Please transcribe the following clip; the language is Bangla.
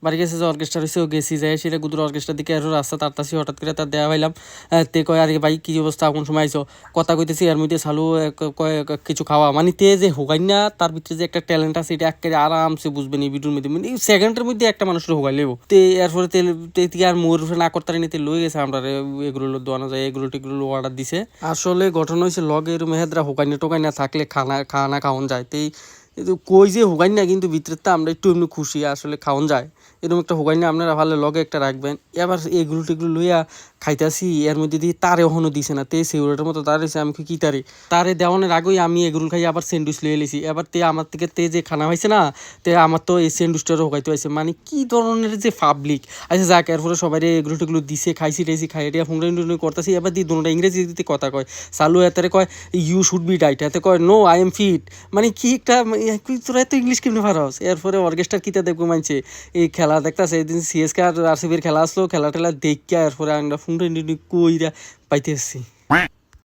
বাড়ি গেছে যে অর্কেস্ট্রা রয়েছে, ও গেছি যাই সেটা গুদুর অর্কেস্ট্রার দিকে আরও রাস্তা তারতাছি, হঠাৎ করে তার দেওয়া পাইলাম। তে কয় আরে ভাই কী অবস্থা, কোন সময় আইসো, কথা কইতেছি এর মধ্যে চালু কয় কিছু খাওয়া, মানে তে যে হোগাই না তার ভিতরে যে একটা ট্যালেন্ট আছে এটা একেবারে আরামসে বুঝবেন এই ভিডিওর মধ্যে, মানে সেকেন্ডের মধ্যে একটা মানুষের হোগাই লেবো। তে এরপরে তে আর মোর না করতে নিতে লয়ে গেছে আমরা এগুলো দোয়ানো যায়, এগুলো টেগুলো অর্ডার দিছে। আসলে ঘটনা হয়েছে লগের মেহেদরা হোগাইনা টোকাইনা থাকলে খানা খাওয়ান যায়, তেই কই যে হোগাই না কিন্তু ভিতরে তো আমরা একটু এমনি খুশি আসলে খাওয়ান যায়, এরকম একটা হোগাই না আপনারা ভালো লগে একটা রাখবেন। এবার এগুলো টেগুলো লইয়া খাইতেছি, এর মধ্যে দিয়ে তারে ওখানো দিছে না, তে সেগুলোটার মতো দাঁড়িয়েছে, আমি কি তারে তারে দেওয়ানোর আগেই আমি এগুলো খাই আবার স্যান্ডউইচ লিয়ে এলেছি। এবার তে আমার থেকে তে যে খানা হয়েছে না, তে আমার তো এই স্যান্ডউইচটারও হোগাইতে হয়েছে, মানে কি ধরনের যে পাবলিক। আচ্ছা যাক, এরপরে সবাই এগুলো টেগুলো দিছে, খাইছি টাইছি, খাই এটা ফুংরানি করতেছি। এবার দিয়ে দুটা ইংরেজি দিতে কথা কয়, চালু এতে কয় ইউ শুড বি ডাইট, এতে কয় নো আই এম ফিট, মানে কি একটা তোরা এত ইংলিশ কেমনি পারস। এরপরে অর্কেস্ট্রার কিতা দেখবো মানছে এই খেলা দেখতেছে, এদিন সিএসকে আর আরসিবির খেলা আসলো, খেলা টেলা দেখিয়া এরপরে আমরা ফুংরানি কইরা পাইতে এসছি।